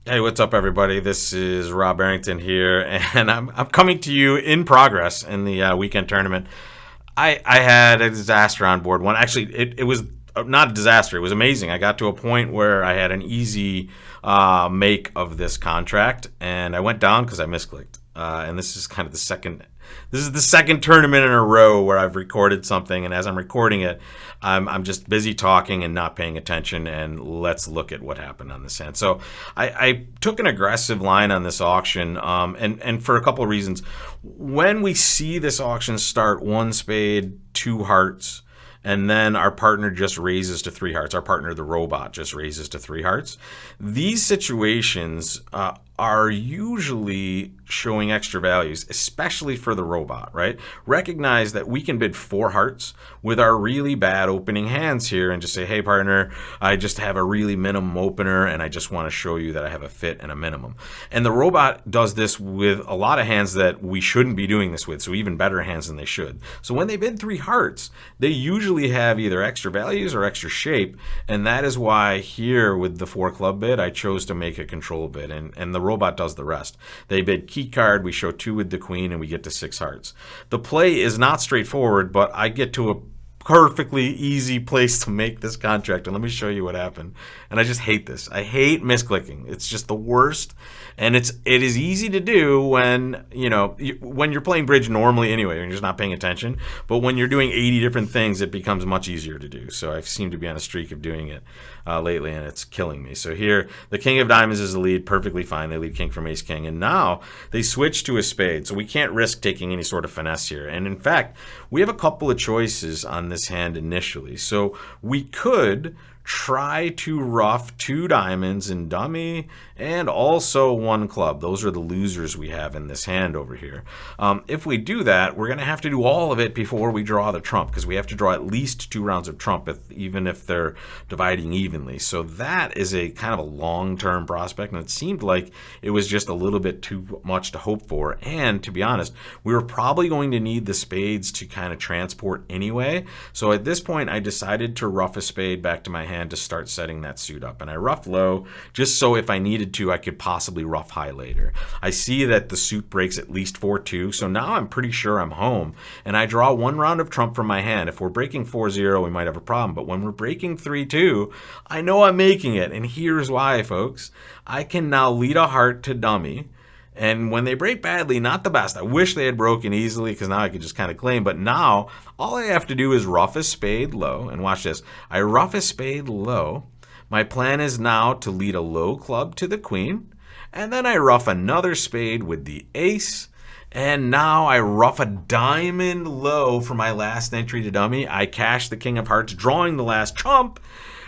Hey, what's up, everybody? This is Rob Barrington here, and I'm coming to you in progress in the weekend tournament. I had a disaster on board one. Actually, it was not a disaster. It was amazing. I got to a point where I had an easy make of this contract, and I went down because I misclicked. And this is kind of the second. This is the second tournament in a row where I've recorded something, and as I'm recording it, I'm just busy talking and not paying attention. And let's look at what happened on this hand. So I took an aggressive line on this auction, and for a couple of reasons. When we see this auction start, one spade, two hearts, and then our partner just raises to three hearts. Our partner, the robot, just raises to three hearts. These situations are usually showing extra values, especially for the robot, right? Recognize that we can bid four hearts with our really bad opening hands here and just say, hey, partner, I just have a really minimum opener and I just want to show you that I have a fit and a minimum. And the robot does this with a lot of hands that we shouldn't be doing this with, so even better hands than they should. So when they bid three hearts, they usually have either extra values or extra shape, and that is why here with the four club bid, I chose to make a control bid, and the robot does the rest. They bid key card, we show two with the queen, and we get to six hearts. The play is not straightforward, but I get to a perfectly easy place to make this contract, and let me show you what happened. And I just hate this. I hate misclicking. It's just the worst, and it is easy to do when when you're playing bridge normally anyway, and you're just not paying attention. But when you're doing 80 different things, it becomes much easier to do. So I seem to be on a streak of doing it lately, and it's killing me. So here, the king of diamonds is the lead, perfectly fine. They lead king from ace king, and now they switch to a spade. So we can't risk taking any sort of finesse here. And in fact, we have a couple of choices on this hand initially. So we could try to ruff two diamonds and dummy and also one club. Those are the losers we have in this hand over here. If we do that, we're going to have to do all of it before we draw the trump, because we have to draw at least two rounds of trump, even if they're dividing evenly. So that is a kind of a long-term prospect, and it seemed like it was just a little bit too much to hope for. And to be honest, we were probably going to need the spades to kind of transport anyway. So at this point, I decided to ruff a spade back to my hand to start setting that suit up. And I ruffed low just so if I needed to, I could possibly ruff high later. I see that the suit breaks at least 4-2, so now I'm pretty sure I'm home. And I draw one round of trump from my hand. If we're breaking 4-0, we might have a problem. But when we're breaking 3-2, I know I'm making it. And here's why, folks. I can now lead a heart to dummy. And when they break badly, not the best. I wish they had broken easily because now I could just kind of claim. But now all I have to do is ruff a spade low. And watch this. I ruff a spade low. My plan is now to lead a low club to the queen. And then I ruff another spade with the ace. And now I ruff a diamond low for my last entry to dummy. I cash the king of hearts, drawing the last trump.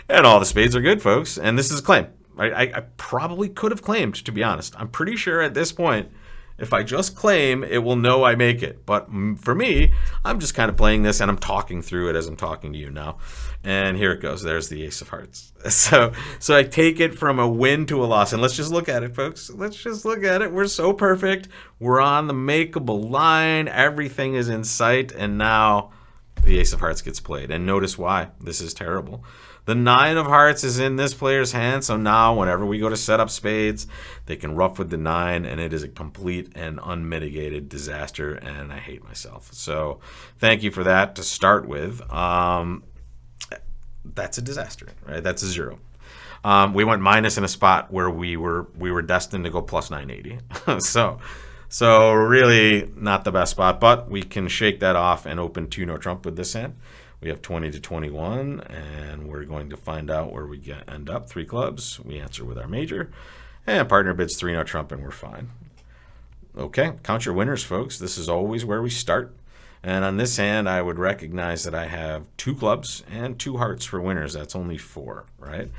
And all the spades are good, folks. And this is a claim. I probably could have claimed, to be honest. I'm pretty sure at this point, if I just claim, it will know I make it. But for me, I'm just kind of playing this, and I'm talking through it as I'm talking to you now. And here it goes. There's the ace of hearts. So I take it from a win to a loss. And let's just look at it, folks. Let's just look at it. We're so perfect. We're on the makeable line. Everything is in sight. And now the ace of hearts gets played. And notice why. This is terrible. The nine of hearts is in this player's hand, so now whenever we go to set up spades, they can ruff with the nine, and it is a complete and unmitigated disaster, and I hate myself. So thank you for that to start with. That's a disaster, right? That's a zero. We went minus in a spot where we were destined to go plus 980. So really not the best spot, but we can shake that off and open 2-no trump with this hand. We have 20 to 21, and we're going to find out where we end up. Three clubs. We answer with our major. And partner bids 3-no trump, and we're fine. Okay, count your winners, folks. This is always where we start. And on this hand, I would recognize that I have two clubs and two hearts for winners. That's only four, right?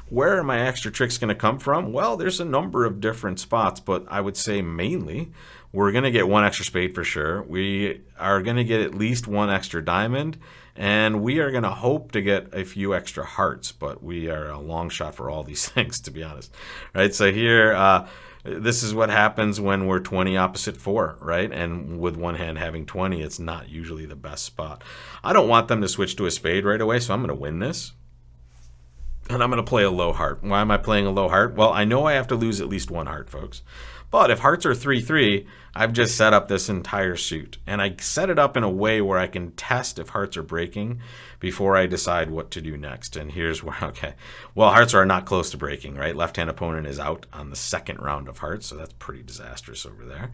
Where are my extra tricks going to come from? Well, there's a number of different spots, but I would say mainly we're going to get one extra spade for sure. We are going to get at least one extra diamond, and we are going to hope to get a few extra hearts, but we are a long shot for all these things, to be honest. Right? So here, this is what happens when we're 20 opposite 4, right? And with one hand having 20, it's not usually the best spot. I don't want them to switch to a spade right away, so I'm going to win this. And I'm going to play a low heart. Why am I playing a low heart? Well, I know I have to lose at least one heart, folks. But if hearts are 3-3, I've just set up this entire suit. And I set it up in a way where I can test if hearts are breaking before I decide what to do next. And here's where, okay. Well, hearts are not close to breaking, right? Left-hand opponent is out on the second round of hearts, so that's pretty disastrous over there.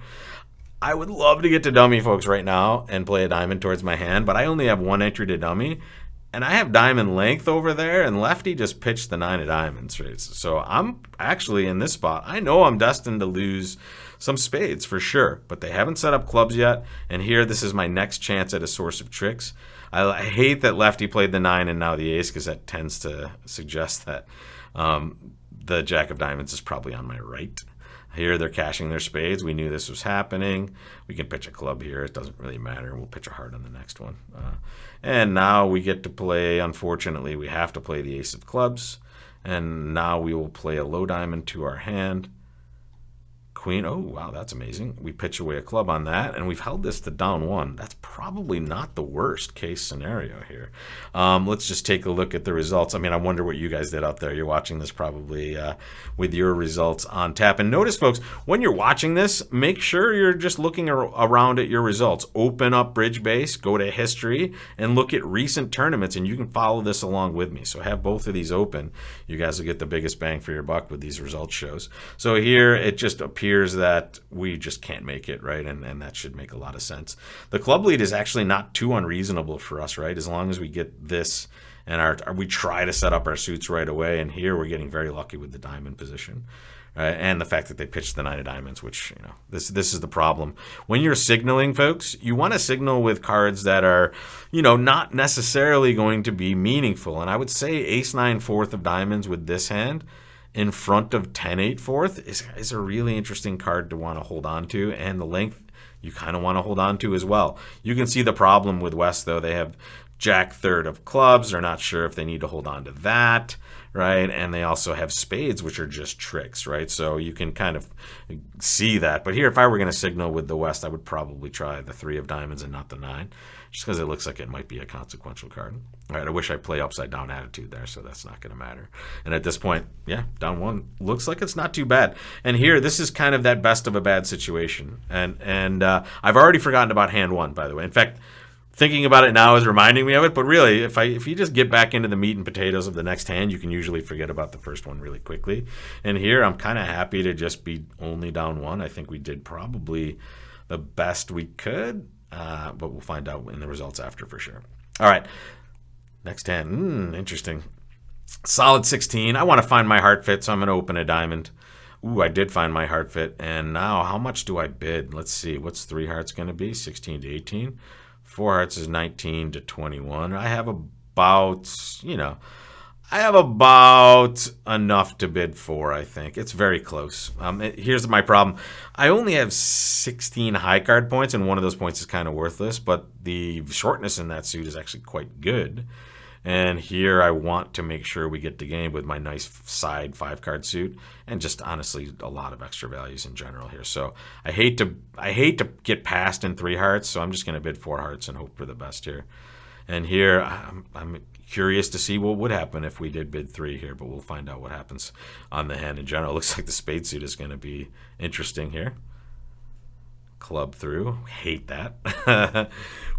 I would love to get to dummy, folks, right now and play a diamond towards my hand, but I only have one entry to dummy. And I have diamond length over there, and lefty just pitched the 9 of diamonds, right? So I'm actually in this spot. I know I'm destined to lose some spades for sure, but they haven't set up clubs yet. And here, this is my next chance at a source of tricks. I hate that lefty played the 9 and now the ace, because that tends to suggest that the jack of diamonds is probably on my right. Here they're cashing their spades. We knew this was happening. We can pitch a club here. It doesn't really matter. We'll pitch a heart on the next one. And now we get to play, unfortunately, we have to play the ace of clubs. And now we will play a low diamond to our hand. Queen, oh, wow, that's amazing. We pitch away a club on that, and we've held this to down 1. That's probably not the worst case scenario here. Let's just take a look at the results. I mean, I wonder what you guys did out there. You're watching this probably with your results on tap. And notice, folks, when you're watching this, make sure you're just looking around at your results. Open up Bridge Base, go to history, and look at recent tournaments, and you can follow this along with me. So have both of these open. You guys will get the biggest bang for your buck with these results shows. So here, it just appears that we just can't make it, right? And that should make a lot of sense. The club lead is actually not too unreasonable for us, right? As long as we get this and we try to set up our suits right away. And here we're getting very lucky with the diamond position, right? And the fact that they pitched the 9 of diamonds, which, you know, this is the problem. When you're signaling, folks, you want to signal with cards that are, you know, not necessarily going to be meaningful. And I would say ace 9 fourth of diamonds with this hand in front of 10-8 fourth is a really interesting card to want to hold on to, and the length you kind of want to hold on to as well. You can see the problem with West, though. They have jack third of clubs. They're not sure if they need to hold on to that, right? And they also have spades, which are just tricks, right? So you can kind of see that. But here, if I were going to signal with the West, I would probably try the 3 of diamonds and not the 9, just because it looks like it might be a consequential card. All right, I wish I play upside down attitude there, so that's not going to matter. And at this point, yeah, down 1 looks like it's not too bad. And here, this is kind of that best of a bad situation. And I've already forgotten about hand 1, by the way. In fact, thinking about it now is reminding me of it. But really, if you just get back into the meat and potatoes of the next hand, you can usually forget about the first one really quickly. And here, I'm kind of happy to just be only down 1. I think we did probably the best we could, but we'll find out in the results after for sure. All right. Next hand, interesting. Solid 16. I want to find my heart fit, so I'm going to open a diamond. Ooh, I did find my heart fit. And now, how much do I bid? Let's see. What's 3 hearts going to be? 16 to 18. 4 hearts is 19 to 21. I have about, enough to bid for, I think. It's very close. Here's my problem. I only have 16 high card points, and one of those points is kind of worthless, but the shortness in that suit is actually quite good. And here I want to make sure we get the game with my nice side 5-card suit, and just honestly a lot of extra values in general here. So I hate to get past in 3 hearts, so I'm just going to bid 4 hearts and hope for the best here. And here I'm curious to see what would happen if we did bid 3 here, but we'll find out what happens on the hand in general. It looks like the spade suit is going to be interesting here. Club through. Hate that.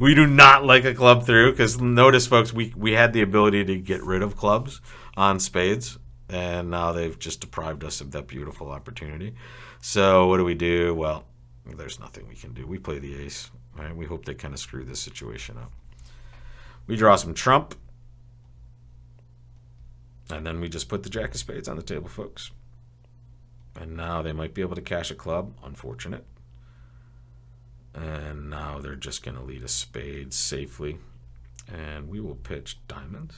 We do not like a club through, because notice, folks, we had the ability to get rid of clubs on spades, and now they've just deprived us of that beautiful opportunity. So what do? Well, there's nothing we can do. We play the ace. Right? We hope they kind of screw this situation up. We draw some trump, and then we just put the jack of spades on the table, folks. And now they might be able to cash a club. Unfortunate. And now they're just going to lead a spade safely. And we will pitch diamonds.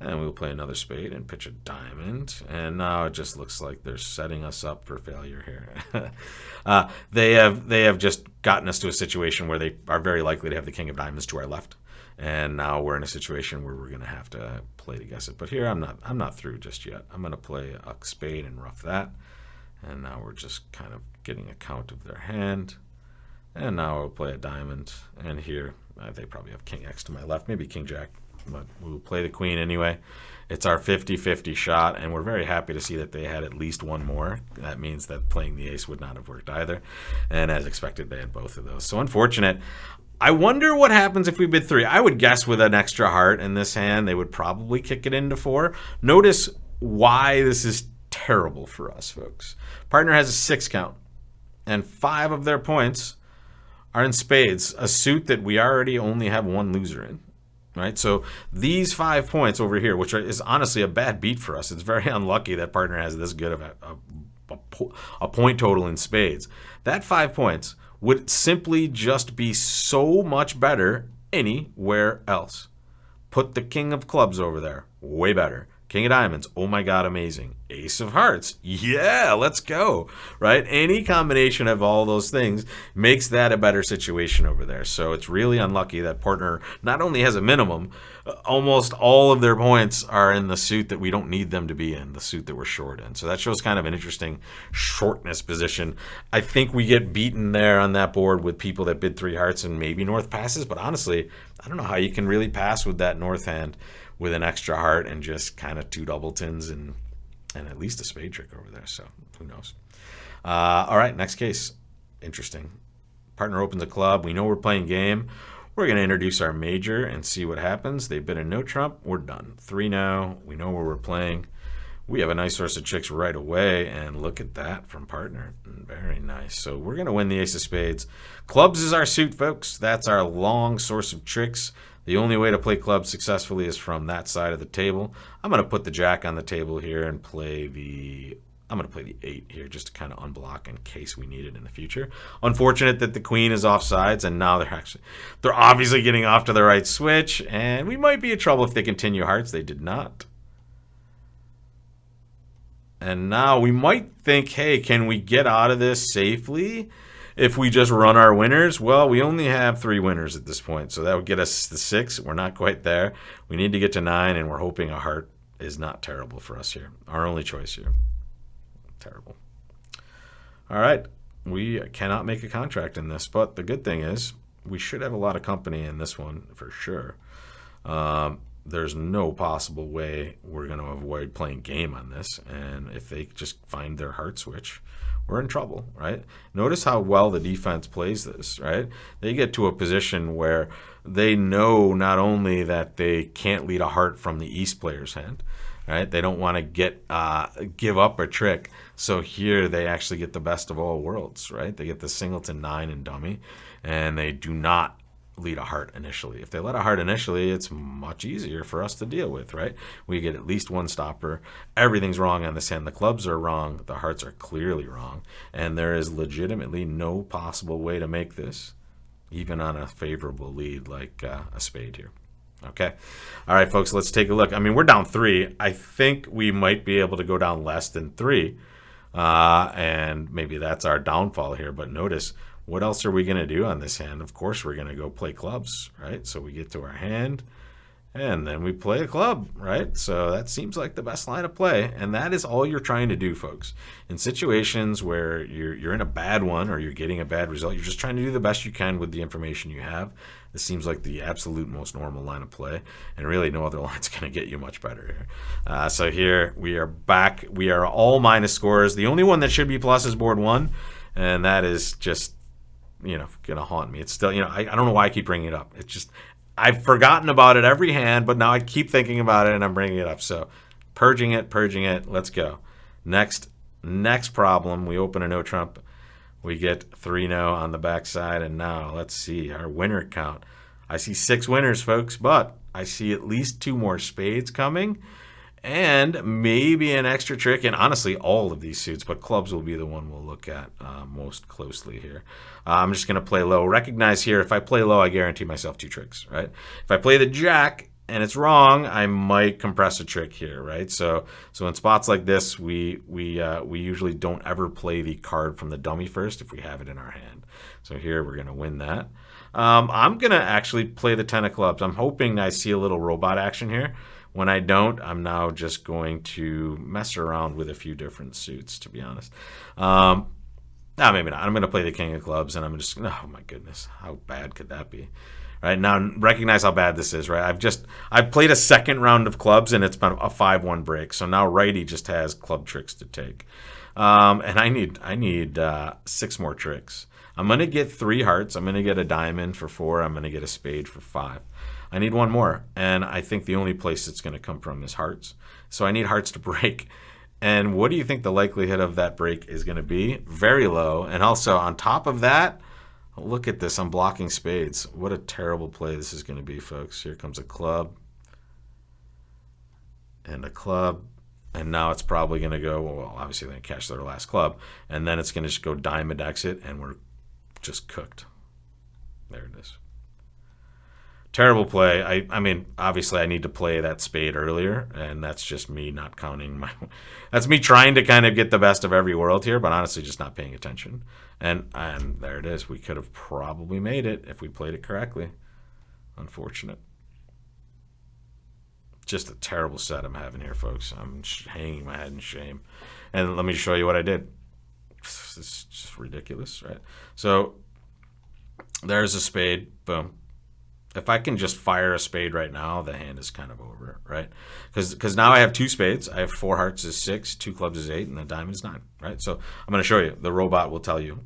And we'll play another spade and pitch a diamond. And now it just looks like they're setting us up for failure here. They have just gotten us to a situation where they are very likely to have the king of diamonds to our left. And now we're in a situation where we're going to have to play to guess it. But here I'm not through just yet. I'm going to play a spade and rough that. And now we're just kind of getting a count of their hand. And now I'll play a diamond. And here they probably have king X to my left, maybe king jack. but we'll play the queen anyway. It's our 50-50 shot, and we're very happy to see that they had at least one more. That means that playing the ace would not have worked either. And as expected, they had both of those. So unfortunate. I wonder what happens if we bid 3. I would guess with an extra heart in this hand, they would probably kick it into 4. Notice why this is terrible for us, folks. Partner has a 6 count, and 5 of their points are in spades, a suit that we already only have one loser in. Right, so these 5 points over here, which is honestly a bad beat for us. It's very unlucky that partner has this good of a point total in spades. That 5 points would simply just be so much better anywhere else. Put the king of clubs over there, way better. King of diamonds, oh my god, amazing. Ace of hearts, yeah, let's go, right? Any combination of all those things makes that a better situation over there. So it's really unlucky that partner not only has a minimum, almost all of their points are in the suit that we don't need them to be in, the suit that we're short in. So that shows kind of an interesting shortness position. I think we get beaten there on that board with people that bid 3 hearts and maybe north passes, but honestly, I don't know how you can really pass with that north hand with an extra heart and just kind of 2 doubletons and at least a spade trick over there. So who knows? All right, next case. Interesting. Partner opens a club. We know we're playing game. We're going to introduce our major and see what happens. They bid a no trump. We're done. 3 now. We know where we're playing. We have a nice source of tricks right away, and look at that from partner. Very nice. So we're going to win the ace of spades. Clubs is our suit, folks. That's our long source of tricks. The only way to play clubs successfully is from that side of the table. I'm going to put the jack on the table here and play the... I'm going to play the 8 here just to kind of unblock in case we need it in the future. Unfortunate that the queen is off sides, and now they're obviously getting off to the right switch, and we might be in trouble if they continue hearts. They did not. And now we might think, hey, can we get out of this safely if we just run our winners? Well, we only have 3 winners at this point, so that would get us to 6. We're not quite there. We need to get to 9, and we're hoping a heart is not terrible for us here. Our only choice here. Terrible. All right. We cannot make a contract in this, but the good thing is we should have a lot of company in this one for sure. There's no possible way we're going to avoid playing game on this, and if they just find their heart switch, we're in trouble, right? Notice how well the defense plays this, right? They get to a position where they know not only that they can't lead a heart from the East player's hand, right? They don't want to give up a trick. So here they actually get the best of all worlds, right? They get the singleton 9 and dummy, and they do not lead a heart initially. If they let a heart initially, it's much easier for us to deal with, right? We get at least one stopper. Everything's wrong on this hand. The clubs are wrong. The hearts are clearly wrong. And there is legitimately no possible way to make this, even on a favorable lead like a spade here. Okay. All right, folks, let's take a look. I mean, we're down 3. I think we might be able to go down less than 3. And maybe that's our downfall here. But notice, what else are we going to do on this hand? Of course, we're going to go play clubs, right? So we get to our hand, and then we play a club, right? So that seems like the best line of play, and that is all you're trying to do, folks. In situations where you're in a bad one or you're getting a bad result, you're just trying to do the best you can with the information you have. This seems like the absolute most normal line of play, and really no other line's going to get you much better here. So here we are back. We are all minus scores. The only one that should be plus is board 1, and that is just, gonna haunt me. It's still, I don't know why I keep bringing it up. It's just, I've forgotten about it every hand, but now I keep thinking about it and I'm bringing it up. So purging it. Let's go. Next problem. We open a no trump. We get 3 no on the backside, and now let's see our winner count. I see 6 winners, folks, but I see at least 2 more spades coming, and maybe an extra trick, and honestly all of these suits, but clubs will be the one we'll look at most closely here. I'm just going to play low. Recognize here, if I play low, I guarantee myself 2 tricks, right? If I play the jack and it's wrong, I might compress a trick here, right? So in spots like this, we usually don't ever play the card from the dummy first if we have it in our hand. So here we're going to win that. I'm going to actually play the 10 of clubs. I'm hoping I see a little robot action here. When I don't, I'm now just going to mess around with a few different suits, to be honest. No, maybe not. I'm going to play the king of clubs, and I'm just, oh my goodness, how bad could that be? Right now, recognize how bad this is. Right, I've played a second round of clubs and it's been a 5-1 break. So now righty just has club tricks to take, and I need 6 more tricks. I'm gonna get 3 hearts. I'm gonna get a diamond for 4. I'm gonna get a spade for 5. I need 1 more, and I think the only place it's gonna come from is hearts. So I need hearts to break. And what do you think the likelihood of that break is going to be? Very low. And also on top of that, look at this. I'm blocking spades. What a terrible play this is going to be, folks. Here comes a club and a club. And now it's probably going to go, well, obviously they cash their last club. And then it's going to just go diamond exit, and we're just cooked. There it is. Terrible play. I mean, obviously I need to play that spade earlier, and that's just me not counting my... That's me trying to kind of get the best of every world here, but honestly just not paying attention. And there it is. We could have probably made it if we played it correctly. Unfortunate. Just a terrible set I'm having here, folks. I'm hanging my head in shame. And let me show you what I did. It's just ridiculous, right? So there's a spade. Boom. If I can just fire a spade right now, the hand is kind of over, right? Because now I have 2 spades. I have 4 hearts is 6, 2 clubs is 8, and the diamond is 9, right? So I'm going to show you. The robot will tell you.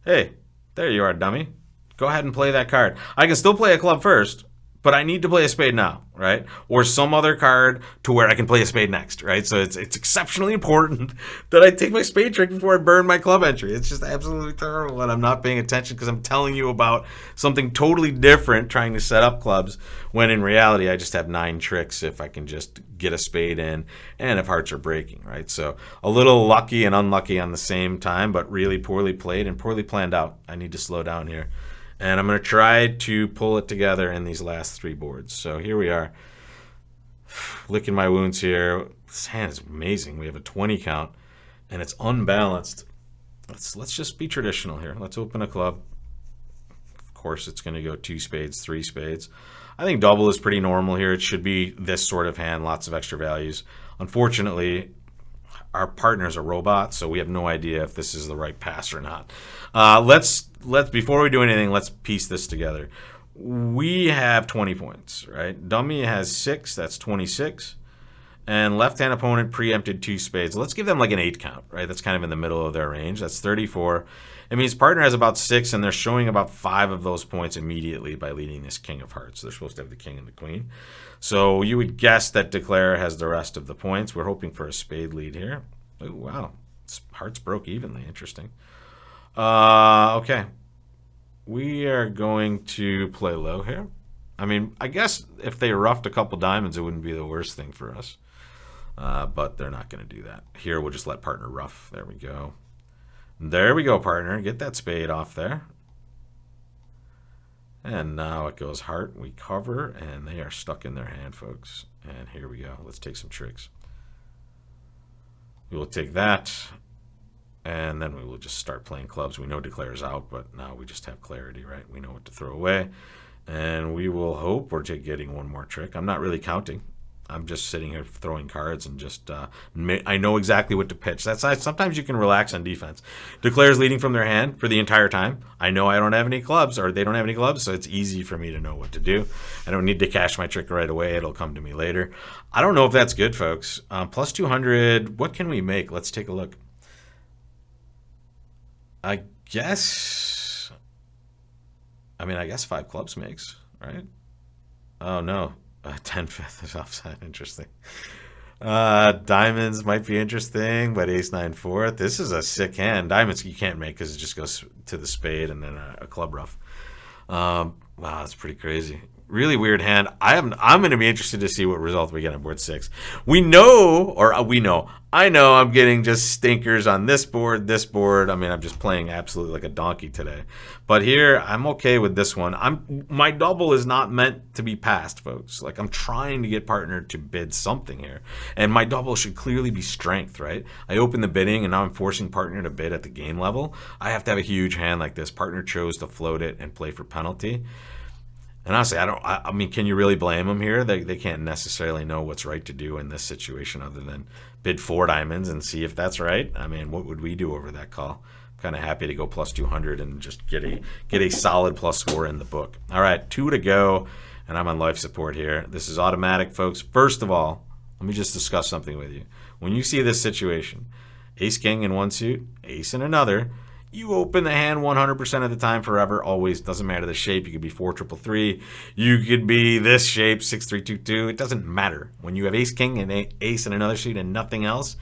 Hey, there you are, dummy. Go ahead and play that card. I can still play a club first, but I need to play a spade now, right? Or some other card to where I can play a spade next, right? So it's exceptionally important that I take my spade trick before I burn my club entry. It's just absolutely terrible, and I'm not paying attention because I'm telling you about something totally different, trying to set up clubs, when in reality I just have 9 tricks if I can just get a spade in and if hearts are breaking, right? So a little lucky and unlucky on the same time, but really poorly played and poorly planned out. I need to slow down here. And I'm going to try to pull it together in these last 3 boards. So here we are, licking my wounds here. This hand is amazing. We have a 20 count, and it's unbalanced. Let's just be traditional here. Let's open a club. Of course, it's going to go 2 spades, 3 spades. I think double is pretty normal here. It should be this sort of hand, lots of extra values. Unfortunately, our partner's a robot, so we have no idea if this is the right pass or not. Let's before we do anything, let's piece this together. We have 20 points, right? Dummy has 6, that's 26. And left-hand opponent preempted 2 spades. Let's give them like an 8 count, right? That's kind of in the middle of their range. That's 34. It means partner has about 6, and they're showing about 5 of those points immediately by leading this king of hearts. They're supposed to have the king and the queen. So you would guess that declare has the rest of the points. We're hoping for a spade lead here. Oh, wow. Hearts broke evenly. Interesting. Okay. We are going to play low here. I mean, I guess if they roughed a couple diamonds, it wouldn't be the worst thing for us. But they're not going to do that. Here, we'll just let partner rough. There we go. There we go, partner. Get that spade off there. And now it goes heart. We cover, and they are stuck in their hand, folks. And here we go. Let's take some tricks. We will take that, and then we will just start playing clubs. We know declare's out, but now we just have clarity, right? We know what to throw away. And we will hope we're getting 1 more trick. I'm not really counting. I'm just sitting here throwing cards and just I know exactly what to pitch. Sometimes you can relax on defense. Declare's leading from their hand for the entire time. I know I don't have any clubs, or they don't have any clubs, so it's easy for me to know what to do. I don't need to cash my trick right away. It'll come to me later. I don't know if that's good, folks. Plus 200, what can we make? Let's take a look. I guess 5 clubs makes, right? Oh, no. 10-5 is offside. Interesting. Diamonds might be interesting, but ace 9 4th. This is a sick hand. Diamonds you can't make because it just goes to the spade and then a club rough. Wow, that's pretty crazy. Really weird hand. I'm going to be interested to see what result we get on board 6. I know I'm getting just stinkers on this board. I mean, I'm just playing absolutely like a donkey today. But here, I'm okay with this one. My double is not meant to be passed, folks. Like, I'm trying to get partner to bid something here. And my double should clearly be strength, right? I open the bidding, and now I'm forcing partner to bid at the game level. I have to have a huge hand like this. Partner chose to float it and play for penalty. And honestly, I mean, can you really blame them here? They can't necessarily know what's right to do in this situation other than bid 4 diamonds and see if that's right. I mean, what would we do over that call? kind of happy to go plus 200 and just get a solid plus score in the book. All right, 2 to go, and I'm on life support here. This is automatic, folks. First of all, let me just discuss something with you. When you see this situation, ace king in one suit, ace in another, you open the hand 100% of the time, forever, always. Doesn't matter the shape. You could be 4-3-3. You could be this shape, 6-3-2-2. It doesn't matter. When you have ace king and ace in another suit and nothing else,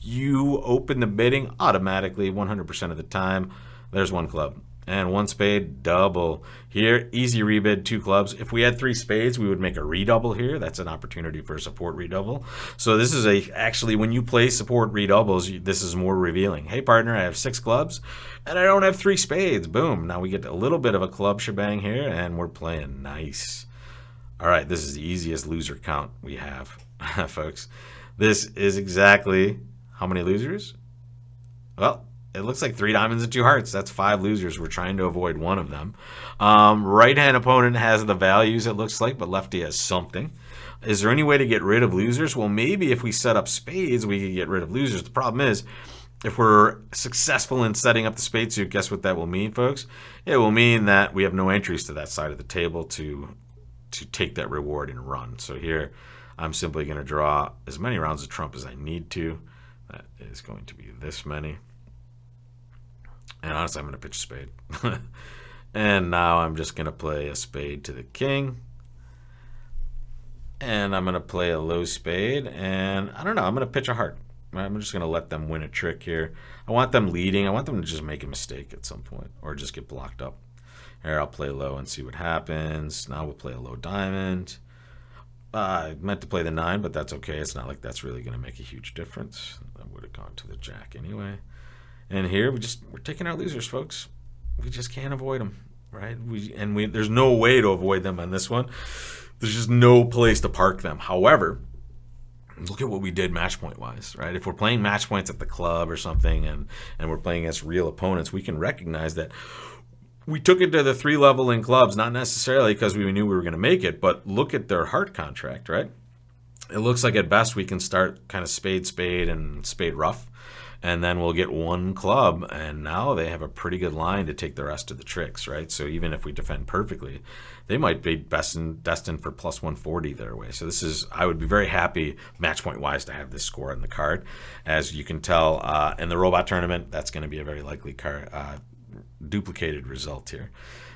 you open the bidding automatically 100% of the time. There's one club. And one spade, double. Here, easy rebid, 2 clubs. If we had 3 spades, we would make a redouble here. That's an opportunity for a support redouble. So this is actually, when you play support redoubles, this is more revealing. Hey, partner, I have 6 clubs, and I don't have 3 spades. Boom. Now we get a little bit of a club shebang here, and we're playing nice. All right, this is the easiest loser count we have, folks. This is exactly how many losers? Well, it looks like 3 diamonds and 2 hearts. That's 5 losers. We're trying to avoid one of them. Right-hand opponent has the values, it looks like, but lefty has something. Is there any way to get rid of losers? Well, maybe if we set up spades, we can get rid of losers. The problem is, if we're successful in setting up the spade suit, guess what that will mean, folks? It will mean that we have no entries to that side of the table to take that reward and run. So here, I'm simply going to draw as many rounds of trump as I need to. That is going to be this many. And honestly, I'm going to pitch a spade. And now I'm just going to play a spade to the king. And I'm going to play a low spade. And I don't know, I'm going to pitch a heart. I'm just going to let them win a trick here. I want them leading. I want them to just make a mistake at some point or just get blocked up. Here, I'll play low and see what happens. Now we'll play a low diamond. I meant to play the 9, but that's okay. It's not like that's really going to make a huge difference. I would have gone to the jack anyway. And here, we're taking our losers, folks. We just can't avoid them, right? There's no way to avoid them on this one. There's just no place to park them. However, look at what we did match point wise, right? If we're playing match points at the club or something and we're playing against real opponents, we can recognize that we took it to the 3 level in clubs, not necessarily because we knew we were going to make it, but look at their heart contract, right? It looks like at best we can start kind of spade, spade, and spade rough. And then we'll get 1 club, and now they have a pretty good line to take the rest of the tricks, right? So even if we defend perfectly, they might be destined for plus 140 their way. So this is, I would be very happy, match point wise, to have this score on the card. As you can tell, in the robot tournament, that's going to be a very likely duplicated result here.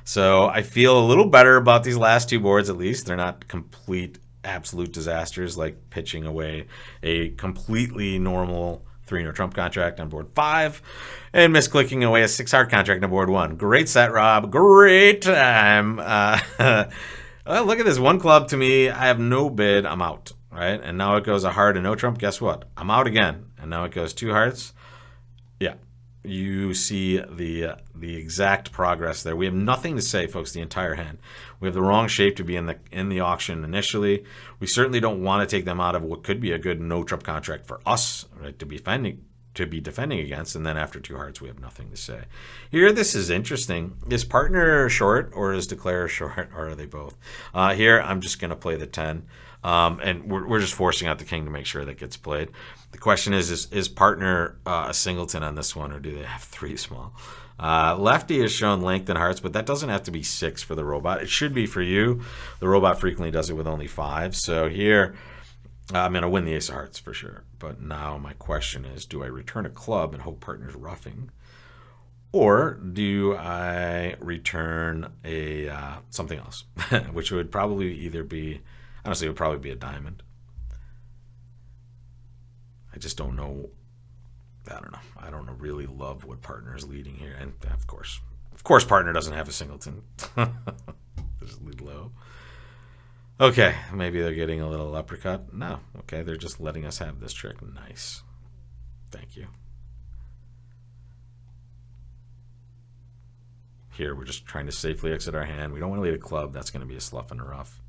So I feel a little better about these last 2 boards, at least. They're not complete, absolute disasters like pitching away a completely normal 3-no trump contract on board 5, and misclicking away a 6-heart contract on board 1. Great set, Rob. Great time. Well, look at this. 1 club to me. I have no bid. I'm out, right? And now it goes a heart and no trump. Guess what? I'm out again. And now it goes 2 hearts. Yeah. You see the exact progress there. We have nothing to say, folks, the entire hand. We have the wrong shape to be in the auction initially. We certainly don't want to take them out of what could be a good no trump contract for us, right, to be defending against, and then after 2 hearts we have nothing to say. Here, this is interesting. Is partner short or is declarer short, or are they both? Here, I'm just going to play the 10. And we're just forcing out the king to make sure that gets played. The question is partner a singleton on this one, or do they have 3 small? Lefty has shown length and hearts, but that doesn't have to be 6 for the robot. It should be for you. The robot frequently does it with only 5. So here, I'm going to win the ace of hearts for sure. But now my question is, do I return a club and hope partner's roughing? Or do I return a something else, which would probably either be, honestly, it would probably be a diamond. I just don't know. I don't know. I don't really love what partner is leading here. And of course, partner doesn't have a singleton. Just lead low. Okay, maybe they're getting a little uppercut. No, okay, they're just letting us have this trick. Nice. Thank you. Here, we're just trying to safely exit our hand. We don't want to lead a club. That's going to be a slough in the rough.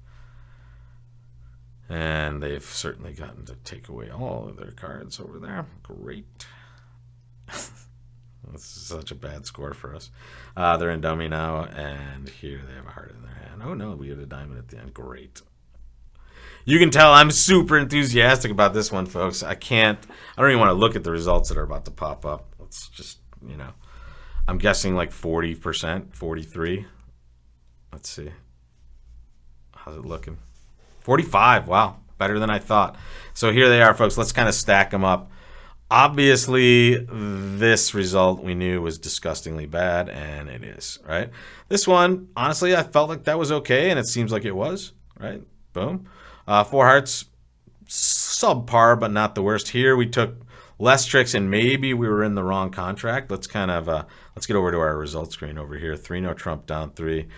And they've certainly gotten to take away all of their cards over there. Great. This is such a bad score for us. They're in dummy now, and here they have a heart in their hand. Oh no, we have a diamond at the end. Great. You can tell I'm super enthusiastic about this one, folks. I don't even want to look at the results that are about to pop up. Let's just, I'm guessing like 40%, 43. Let's see. How's it looking? 45. Wow. Better than I thought. So here they are, folks. Let's kind of stack them up. Obviously, this result we knew was disgustingly bad, and it is, right? This one, honestly, I felt like that was okay, and it seems like it was, right? Boom. Four hearts, subpar, but not the worst. Here we took less tricks, and maybe we were in the wrong contract. Let's kind of let's get over to our results screen over here. 3-no trump, down 3.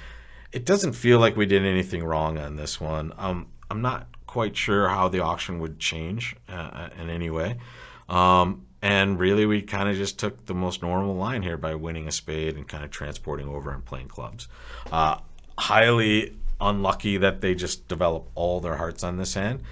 It doesn't feel like we did anything wrong on this one. I'm not quite sure how the auction would change in any way. And really, we kind of just took the most normal line here by winning a spade and kind of transporting over and playing clubs. Highly unlucky that they just develop all their hearts on this hand.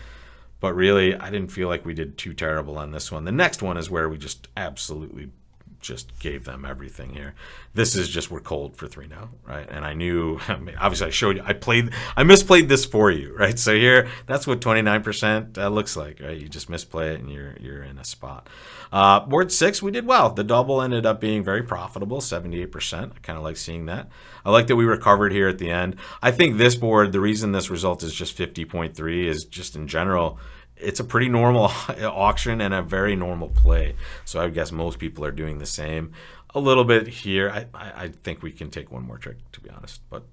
But really, I didn't feel like we did too terrible on this one. The next one is where we just absolutely just gave them everything here. This is just, we're cold for 3-0, right? And I knew, I mean, obviously I showed you, I misplayed this for you, right? So here, that's what 29% looks like, right? You just misplay it and you're in a spot. Board 6, we did well. The double ended up being very profitable, 78%. I kind of like seeing that. I like that we recovered here at the end. I think this board, the reason this result is just 50.3 is just in general, it's a pretty normal auction and a very normal play. So I guess most people are doing the same. A little bit here. I think we can take one more trick, to be honest. But,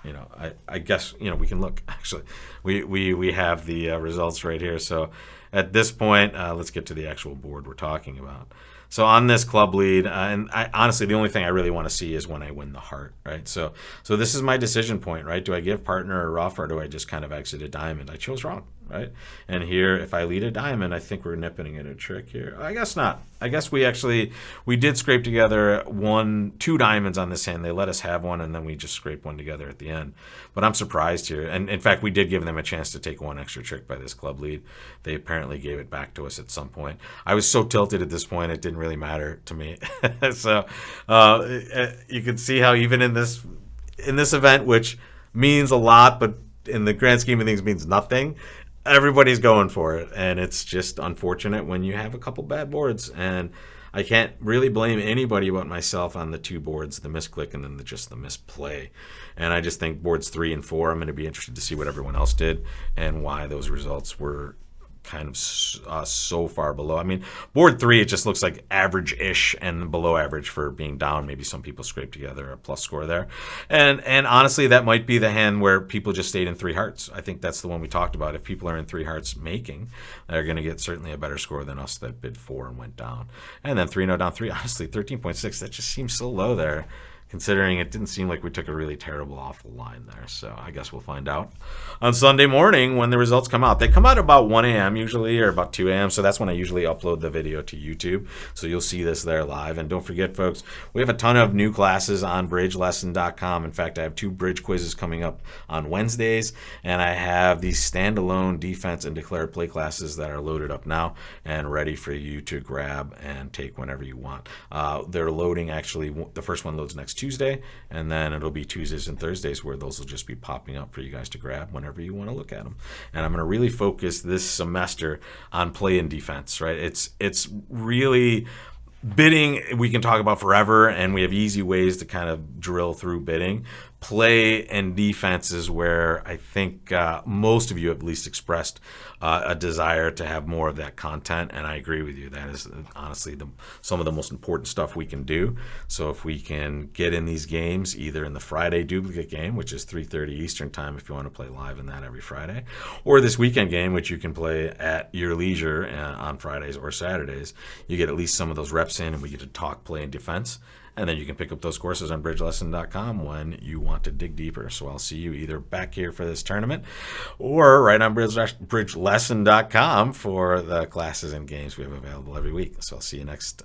you know, I guess, you know, we can look. Actually, we have the results right here. So at this point, let's get to the actual board we're talking about. So on this club lead, and honestly, the only thing I really want to see is when I win the heart, right? So this is my decision point, right? Do I give partner a rough or do I just kind of exit a diamond? I chose wrong, right? And here, if I lead a diamond, I think we're nipping at a trick here. I guess not. I guess we did scrape together 2 diamonds on this hand. They let us have one, and then we just scraped one together at the end. But I'm surprised here. And in fact, we did give them a chance to take one extra trick by this club lead. They apparently gave it back to us at some point. I was so tilted at this point, it didn't really matter to me. So you can see how even in this event, which means a lot, but in the grand scheme of things means nothing, everybody's going for it. And it's just unfortunate when you have a couple bad boards. And I can't really blame anybody but myself on the 2 boards, the misclick and then just the misplay. And I just think boards 3 and 4, I'm going to be interested to see what everyone else did and why those results were kind of so far below. I mean, board 3, it just looks like average-ish and below average for being down. Maybe some people scraped together a plus score there. And honestly, that might be the hand where people just stayed in 3 hearts. I think that's the one we talked about. If people are in 3 hearts making, they're going to get certainly a better score than us that bid 4 and went down. And then 3-0 down 3, honestly, 13.6, that just seems so low there, considering it didn't seem like we took a really terrible awful line there. So I guess we'll find out on Sunday morning when the results come out. They come out about 1 a.m. usually, or about 2 a.m. So that's when I usually upload the video to YouTube. So you'll see this there live. And don't forget, folks, we have a ton of new classes on bridgelesson.com. In fact, I have 2 bridge quizzes coming up on Wednesdays, and I have these standalone defense and declared play classes that are loaded up now and ready for you to grab and take whenever you want. They're loading, actually, the first one loads next Tuesday, and then it'll be Tuesdays and Thursdays where those will just be popping up for you guys to grab whenever you want to look at them. And I'm going to really focus this semester on play and defense, right? It's really bidding we can talk about forever, and we have easy ways to kind of drill through bidding. Play and defense is where I think most of you have at least expressed a desire to have more of that content, and I agree with you. That is honestly some of the most important stuff we can do. So if we can get in these games, either in the Friday duplicate game, which is 3:30 Eastern time if you want to play live in that every Friday, or this weekend game, which you can play at your leisure on Fridays or Saturdays, you get at least some of those reps in, and we get to talk play and defense. And then you can pick up those courses on bridgelesson.com when you want to dig deeper. So I'll see you either back here for this tournament or right on bridgelesson.com for the classes and games we have available every week. So I'll see you next